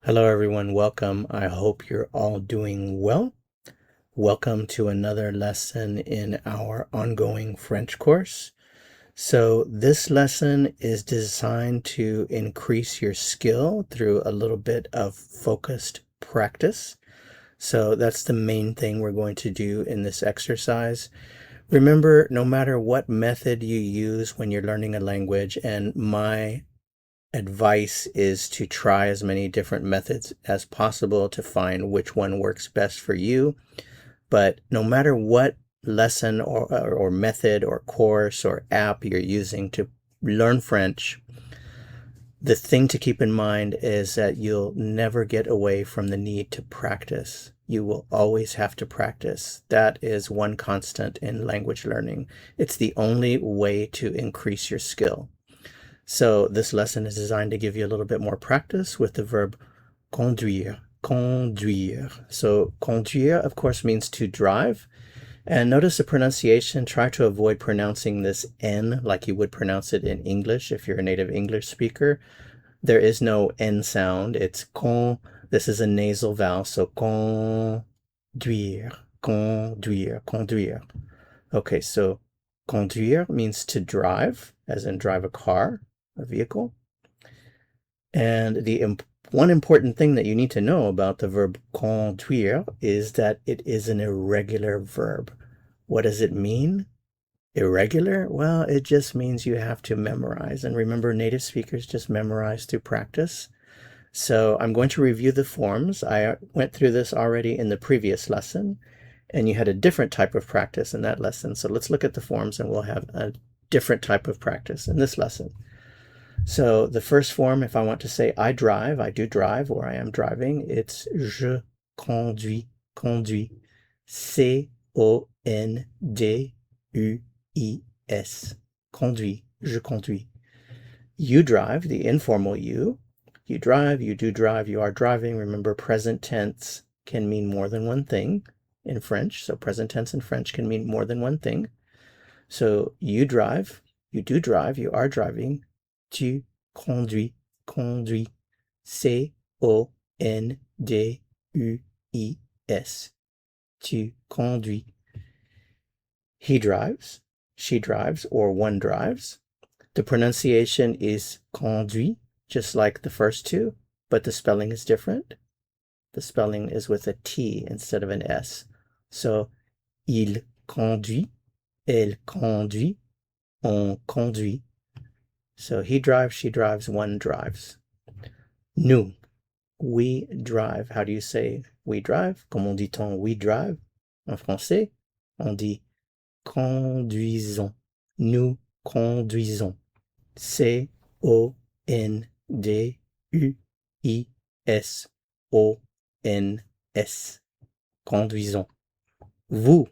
Hello everyone, welcome. I hope you're all doing well. Welcome to another lesson in our ongoing French course. So this lesson is designed to increase your skill through a little bit of focused practice. So that's the main thing we're going to do in this exercise. Remember, no matter what method you use when you're learning a language, and my advice is to try as many different methods as possible to find which one works best for you. But no matter what lesson or method or course or app you're using to learn French, the thing to keep in mind is that you'll never get away from the need to practice. You will always have to practice. That is one constant in language learning. It's the only way to increase your skill. So this lesson is designed to give you a little bit more practice with the verb conduire, conduire. So conduire, of course, means to drive. And notice the pronunciation. Try to avoid pronouncing this N like you would pronounce it in English if you're a native English speaker. There is no N sound. It's con. This is a nasal vowel, so conduire, conduire, conduire. Okay, so conduire means to drive, as in drive a car, a vehicle. And the one important thing that you need to know about the verb conduire is that it is an irregular verb. What does it mean? Irregular? Well, it just means you have to memorize. And remember, native speakers just memorize through practice. So I'm going to review the forms. I went through this already in the previous lesson, and you had a different type of practice in that lesson. So let's look at the forms, and we'll have a different type of practice in this lesson. So the first form, if I want to say I drive, I do drive, or I am driving, it's je conduis, conduis. C-O-N-D-U-I-S. Conduis, je conduis. You drive, the informal you. You drive, you do drive, you are driving. Remember, present tense can mean more than one thing in French. So present tense in French can mean more than one thing. So you drive, you do drive, you are driving. Tu conduis, conduis. C-O-N-D-U-I-S. Tu conduis. He drives, she drives, or one drives. The pronunciation is conduit, just like the first two, but the spelling is different. The spelling is with a T instead of an S. So, il conduit, elle conduit, on conduit. So he drives, she drives, one drives. Nous, we drive. How do you say we drive? Comment dit-on we drive? En français, on dit conduisons. Nous conduisons. C-O-N-D-U-I-S-O-N-S. Conduisons. Vous,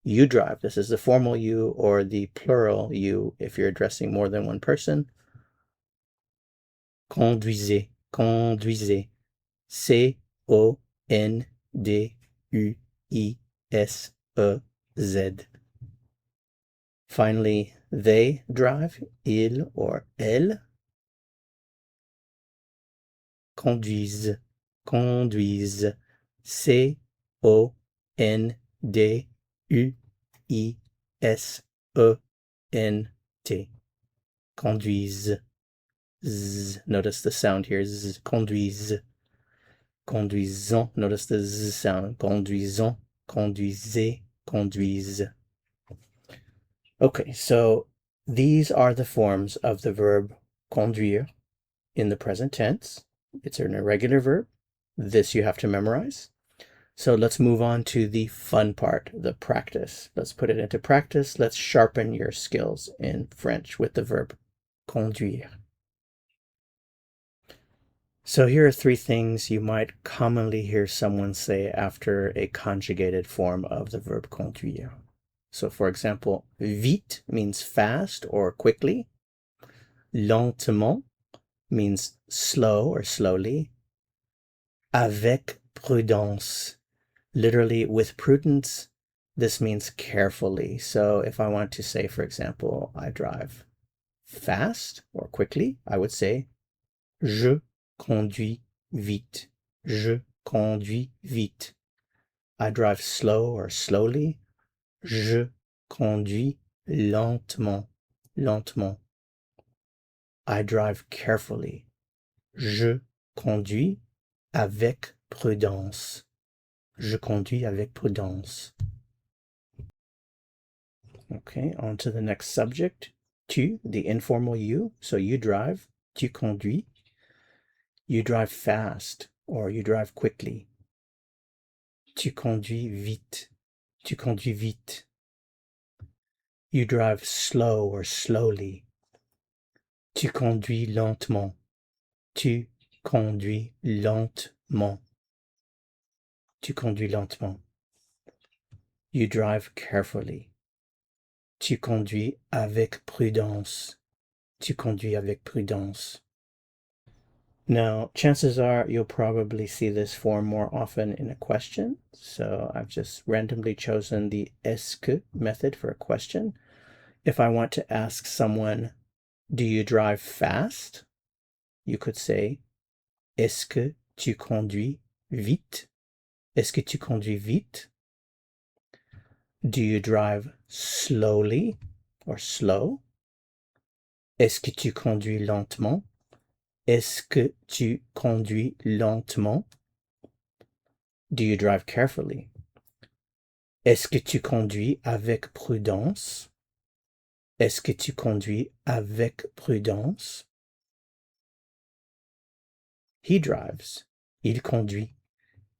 you drive. This is the formal you or the plural you if you're addressing more than one person. Conduisez, conduisez. C-O-N-D-U-I-S-E-Z. Finally, they drive, ils or elles. Conduisent, conduisent. C-O-N-D-U-I-S-E-N-T. Conduisent. Z. Notice the sound here. Z. Conduisent. Conduisons. Notice the Z sound. Conduisons, conduisez, conduisent. Okay, so these are the forms of the verb conduire in the present tense. It's an irregular verb. This you have to memorize. So let's move on to the fun part, the practice. Let's put it into practice. Let's sharpen your skills in French with the verb conduire. So here are three things you might commonly hear someone say after a conjugated form of the verb conduire. So for example, vite means fast or quickly. Lentement means slow or slowly. Avec prudence, literally with prudence, this means carefully. So if I want to say, for example, I drive fast or quickly, I would say je conduis vite. Je conduis vite. I drive slow or slowly. Je conduis lentement, lentement. I drive carefully. Je conduis avec prudence. Je conduis avec prudence. Okay, on to the next subject. Tu, the informal you. So you drive. Tu conduis. You drive fast or you drive quickly. Tu conduis vite. Tu conduis vite. You drive slow or slowly. Tu conduis lentement. Tu conduis lentement. Tu conduis lentement. You drive carefully. Tu conduis avec prudence. Tu conduis avec prudence. Now, chances are you'll probably see this form more often in a question. So I've just randomly chosen the est-ce que method for a question. If I want to ask someone, do you drive fast? You could say, est-ce que tu conduis vite? Est-ce que tu conduis vite? Do you drive slowly or slow? Est-ce que tu conduis lentement? Est-ce que tu conduis lentement? Do you drive carefully? Est-ce que tu conduis avec prudence? Est-ce que tu conduis avec prudence? He drives. Il conduit.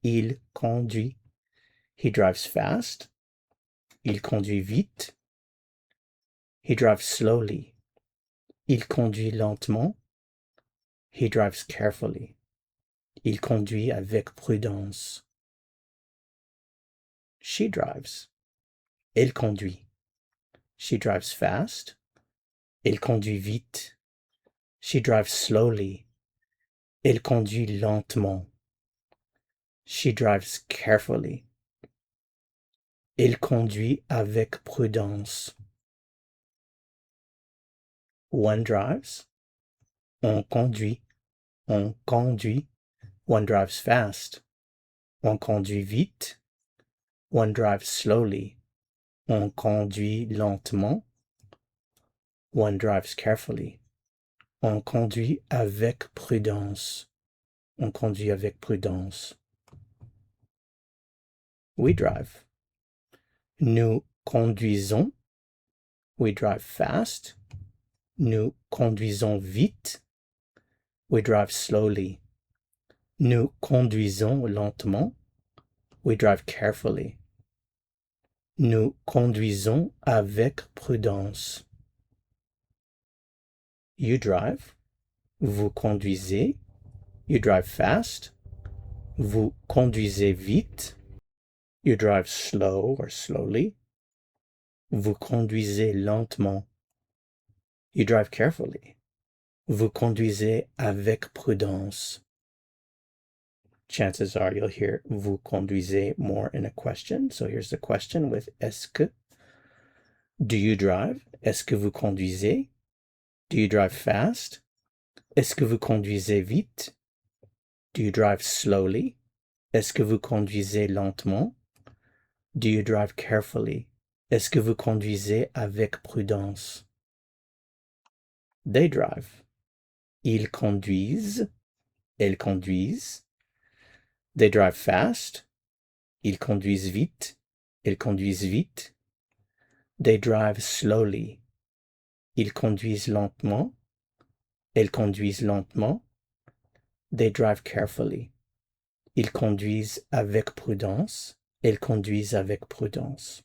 Il conduit. He drives fast. Il conduit vite. He drives slowly. Il conduit lentement. He drives carefully. Il conduit avec prudence. She drives. Elle conduit. She drives fast. Elle conduit vite. She drives slowly. Elle conduit lentement. She drives carefully. Elle conduit avec prudence. One drives. On conduit. On conduit. One drives fast. On conduit vite. One drives slowly. On conduit lentement. One drives carefully. On conduit avec prudence. On conduit avec prudence. We drive. Nous conduisons. We drive fast. Nous conduisons vite. We drive slowly. Nous conduisons lentement. We drive carefully. Nous conduisons avec prudence. You drive. Vous conduisez. You drive fast. Vous conduisez vite. You drive slow or slowly. Vous conduisez lentement. You drive carefully. Vous conduisez avec prudence. Chances are you'll hear vous conduisez more in a question. So here's the question with est-ce que. Do you drive? Est-ce que vous conduisez? Do you drive fast? Est-ce que vous conduisez vite? Do you drive slowly? Est-ce que vous conduisez lentement? Do you drive carefully? Est-ce que vous conduisez avec prudence? They drive. Ils conduisent. Elles conduisent. They drive fast. Ils conduisent vite. Elles conduisent vite. They drive slowly. Ils conduisent lentement. Elles conduisent lentement. They drive carefully. Ils conduisent avec prudence. Elles conduisent avec prudence.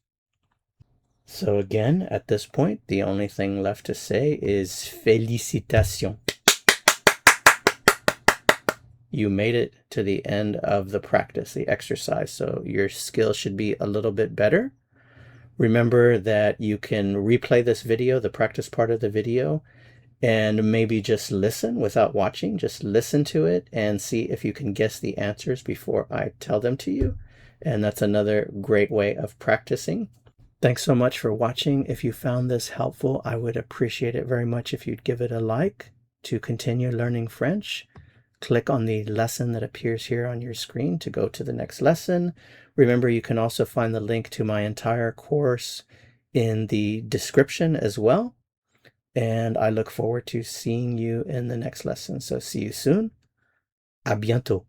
So again, at this point, the only thing left to say is félicitations. You made it to the end of the practice, the exercise, so your skill should be a little bit better. Remember that you can replay this video, the practice part of the video, and maybe just listen without watching. Just listen to it and see if you can guess the answers before I tell them to you. And that's another great way of practicing. Thanks so much for watching. If you found this helpful, I would appreciate it very much if you'd give it a like to continue learning French. click on the lesson that appears here on your screen to go to the next lesson. Remember, you can also find the link to my entire course in the description as well. And I look forward to seeing you in the next lesson. So see you soon. À bientôt.